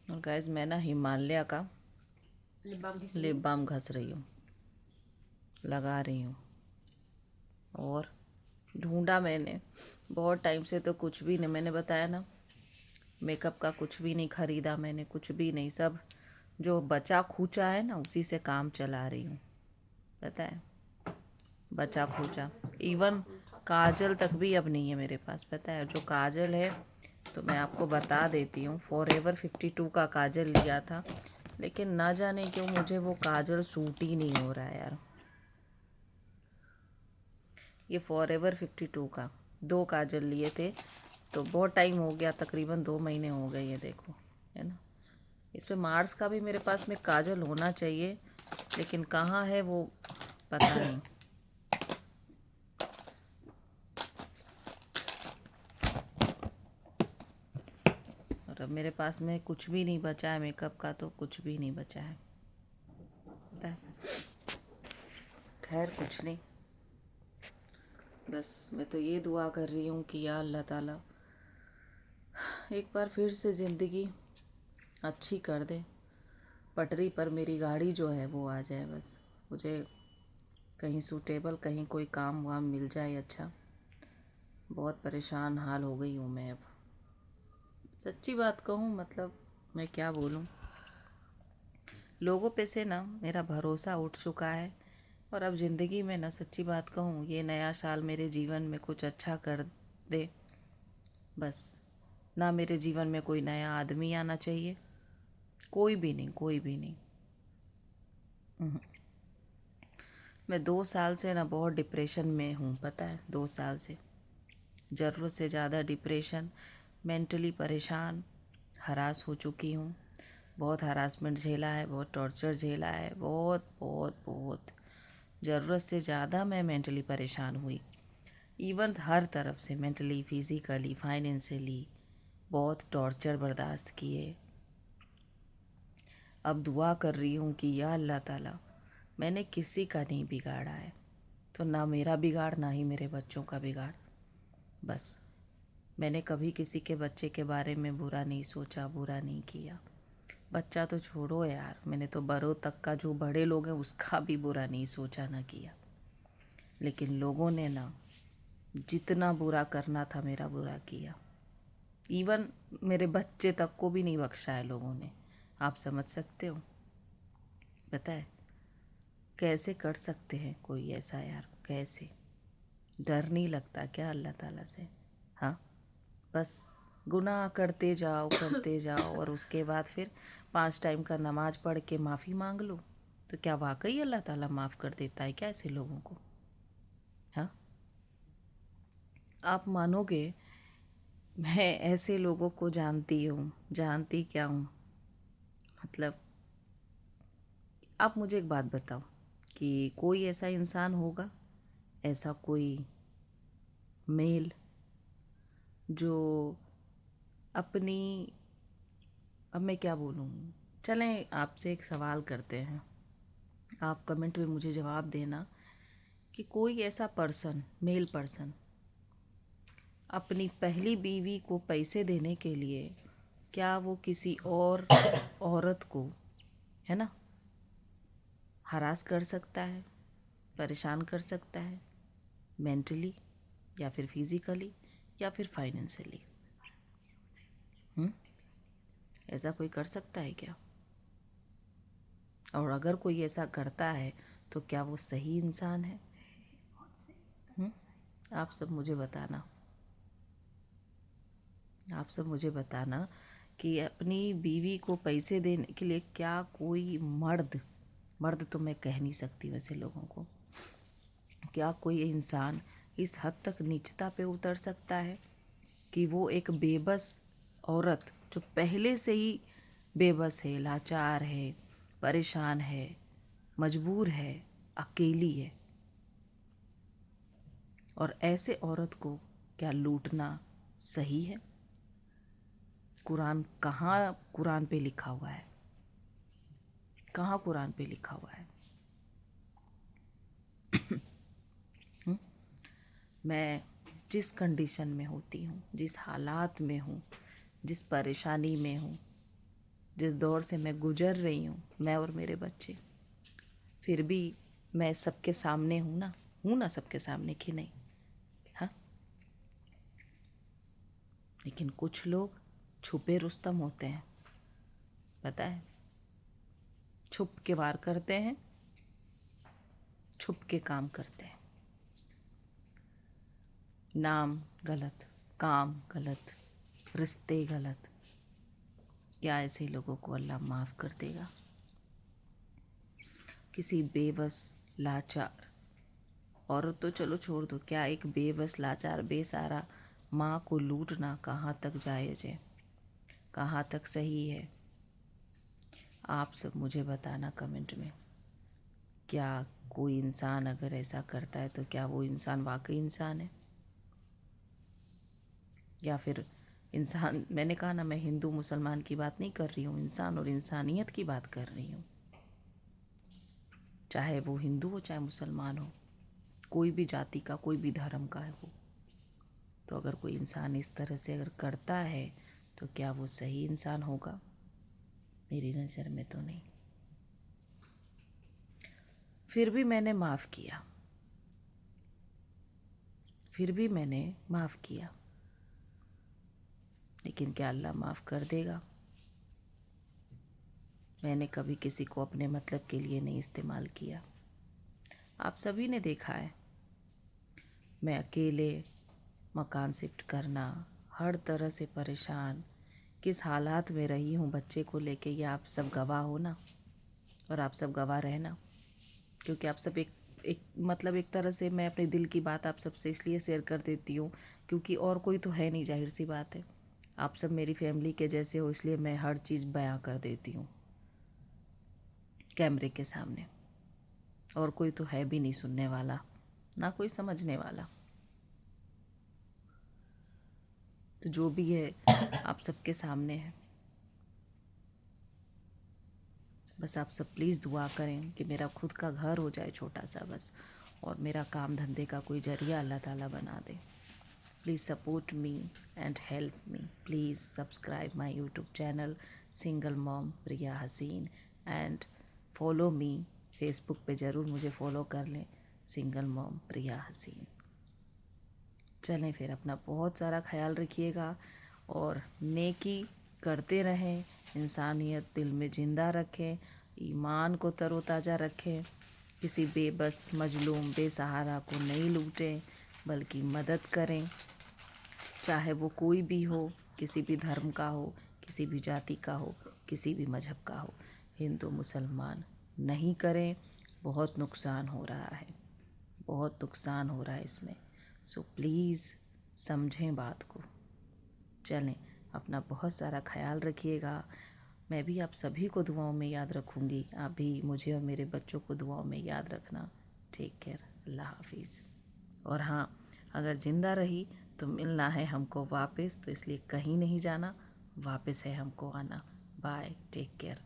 और गाइस मैं ना हिमालय का लिप बाम घस रही हूँ, लगा रही हूँ। और ढूंढा मैंने बहुत टाइम से, तो कुछ भी नहीं। मैंने बताया ना, मेकअप का कुछ भी नहीं खरीदा मैंने, कुछ भी नहीं। सब जो बचा खूचा है ना, उसी से काम चला रही हूँ। पता है, बचा खूचा। इवन काजल तक भी अब नहीं है मेरे पास। पता है, जो काजल है तो मैं आपको बता देती हूँ, फॉरएवर 52 का काजल लिया था, लेकिन ना जाने क्यों मुझे वो काजल सूट ही नहीं हो रहा है यार। ये फॉरएवर 52 का 2 काजल लिए थे, तो बहुत टाइम हो गया, तकरीबन 2 महीने हो गए। ये देखो, है ना। इसमें मार्स का भी मेरे पास में काजल होना चाहिए, लेकिन कहाँ है वो पता नहीं। और अब मेरे पास में कुछ भी नहीं बचा है मेकअप का, तो कुछ भी नहीं बचा है, पता है। खैर कुछ नहीं, बस मैं तो ये दुआ कर रही हूँ कि या अल्लाह ताला एक बार फिर से ज़िंदगी अच्छी कर दे, पटरी पर मेरी गाड़ी जो है वो आ जाए। बस मुझे कहीं सूटेबल, कहीं कोई काम वाम मिल जाए अच्छा। बहुत परेशान हाल हो गई हूँ मैं अब, सच्ची बात कहूँ। मतलब मैं क्या बोलूँ, लोगों पे से ना मेरा भरोसा उठ चुका है। और अब ज़िंदगी में ना, सच्ची बात कहूँ, ये नया साल मेरे जीवन में कुछ अच्छा कर दे बस। ना मेरे जीवन में कोई नया आदमी आना चाहिए, कोई भी नहीं, कोई भी नहीं। मैं 2 साल से ना बहुत डिप्रेशन में हूँ, पता है। 2 साल से ज़रूरत से ज़्यादा डिप्रेशन, मेंटली परेशान, हरास हो चुकी हूँ। बहुत हरासमेंट झेला है, बहुत टॉर्चर झेला है, बहुत बहुत बहुत ज़रूरत से ज़्यादा मैं मेंटली परेशान हुई। इवन हर तरफ से, मेंटली, फिज़िकली, फाइनेंशियली बहुत टॉर्चर बर्दाश्त किए। अब दुआ कर रही हूँ कि या अल्लाह ताला, मैंने किसी का नहीं बिगाड़ा है, तो ना मेरा बिगाड़, ना ही मेरे बच्चों का बिगाड़। बस मैंने कभी किसी के बच्चे के बारे में बुरा नहीं सोचा, बुरा नहीं किया। बच्चा तो छोड़ो यार, मैंने तो बड़ों तक का, जो बड़े लोग हैं उसका भी बुरा नहीं सोचा, ना किया। लेकिन लोगों ने ना जितना बुरा करना था मेरा बुरा किया। इवन मेरे बच्चे तक को भी नहीं बख्शा है लोगों ने। आप समझ सकते हो, पता है कैसे कर सकते हैं कोई ऐसा यार, कैसे। डर नहीं लगता क्या अल्लाह ताला से? हाँ, बस गुनाह करते जाओ, करते जाओ, और उसके बाद फिर 5 टाइम का नमाज पढ़ के माफ़ी मांग लो, तो क्या वाकई अल्लाह ताला माफ़ कर देता है क्या ऐसे लोगों को? हाँ, आप मानोगे, मैं ऐसे लोगों को जानती हूँ, जानती क्या हूँ। मतलब आप मुझे एक बात बताओ कि कोई ऐसा इंसान होगा, ऐसा कोई मेल जो अपनी, अब मैं क्या बोलूँ, चलें आपसे एक सवाल करते हैं, आप कमेंट में मुझे जवाब देना कि कोई ऐसा पर्सन, मेल पर्सन, अपनी पहली बीवी को पैसे देने के लिए क्या वो किसी और औरत को, है ना, हरास कर सकता है, परेशान कर सकता है, मेंटली या फिर फिज़िकली या फिर फाइनेंशियली? ऐसा कोई कर सकता है क्या? और अगर कोई ऐसा करता है तो क्या वो सही इंसान है? आप सब मुझे बताना, आप सब मुझे बताना कि अपनी बीवी को पैसे देने के लिए क्या कोई मर्द, मर्द तो मैं कह नहीं सकती वैसे लोगों को, क्या कोई इंसान इस हद तक नीचता पे उतर सकता है कि वो एक बेबस औरत, जो पहले से ही बेबस है, लाचार है, परेशान है, मजबूर है, अकेली है, और ऐसे औरत को क्या लूटना सही है? कुरान कहाँ, कुरान पे लिखा हुआ है? कहाँ कुरान पे लिखा हुआ है? मैं जिस कंडीशन में होती हूँ, जिस हालात में हूँ, जिस परेशानी में हूँ, जिस दौर से मैं गुजर रही हूँ, मैं और मेरे बच्चे, फिर भी मैं सबके सामने हूँ ना सबके सामने कि नहीं? हाँ। लेकिन कुछ लोग छुपे रुस्तम होते हैं, पता है? छुप के वार करते हैं, छुप के काम करते हैं। नाम गलत, काम गलत, रिश्ते गलत। क्या ऐसे लोगों को अल्लाह माफ़ कर देगा? किसी बेबस लाचार औरत तो चलो छोड़ दो, क्या एक बेबस लाचार बेसहारा माँ को लूटना कहाँ तक जायज़ है, कहाँ तक सही है? आप सब मुझे बताना कमेंट में। क्या कोई इंसान अगर ऐसा करता है तो क्या वो इंसान वाकई इंसान है? या फिर इंसान, मैंने कहा ना, मैं हिंदू मुसलमान की बात नहीं कर रही हूँ, इंसान और इंसानियत की बात कर रही हूँ। चाहे वो हिंदू हो चाहे मुसलमान हो, कोई भी जाति का, कोई भी धर्म का है वो, तो अगर कोई इंसान इस तरह से अगर करता है तो क्या वो सही इंसान होगा? मेरी नज़र में तो नहीं। फिर भी मैंने माफ़ किया, फिर भी मैंने माफ़ किया। लेकिन क्या अल्लाह माफ़ कर देगा? मैंने कभी किसी को अपने मतलब के लिए नहीं इस्तेमाल किया। आप सभी ने देखा है, मैं अकेले मकान शिफ्ट करना, हर तरह से परेशान, किस हालात में रही हूँ बच्चे को लेके, ये आप सब गवाह हो ना, और आप सब गवाह रहना। क्योंकि आप सब एक मतलब एक तरह से मैं अपने दिल की बात आप सबसे इसलिए शेयर कर देती हूँ क्योंकि और कोई तो है नहीं, जाहिर सी बात है। आप सब मेरी फैमिली के जैसे हो, इसलिए मैं हर चीज़ बयां कर देती हूँ कैमरे के सामने। और कोई तो है भी नहीं सुनने वाला, ना कोई समझने वाला। तो जो भी है आप सबके सामने है। बस आप सब प्लीज़ दुआ करें कि मेरा खुद का घर हो जाए छोटा सा बस, और मेरा काम धंधे का कोई जरिया अल्लाह ताला बना दे। Please support me and help me. Please subscribe my YouTube channel single mom Priya Haseen and follow me. Facebook पे ज़रूर मुझे फॉलो कर लें, सिंगल मॉम प्रिया हसीन। चलें फिर, अपना बहुत सारा ख्याल रखिएगा और नेकी करते रहें, इंसानियत दिल में ज़िंदा रखें, ईमान को तरोताज़ा रखें, किसी बेबस मजलूम बेसहारा को नहीं लूटें बल्कि मदद करें, चाहे वो कोई भी हो, किसी भी धर्म का हो, किसी भी जाति का हो, किसी भी मज़हब का हो। हिंदू मुसलमान नहीं करें, बहुत नुकसान हो रहा है, बहुत नुकसान हो रहा है इसमें। सो प्लीज़ समझें बात को। चलें, अपना बहुत सारा ख्याल रखिएगा। मैं भी आप सभी को दुआओं में याद रखूँगी, आप भी मुझे और मेरे बच्चों को दुआओं में याद रखना। टेक केयर, अल्लाह हाफिज़। और हाँ, अगर ज़िंदा रही तो मिलना है हमको वापस, तो इसलिए कहीं नहीं जाना, वापस है हमको आना। Bye, take care.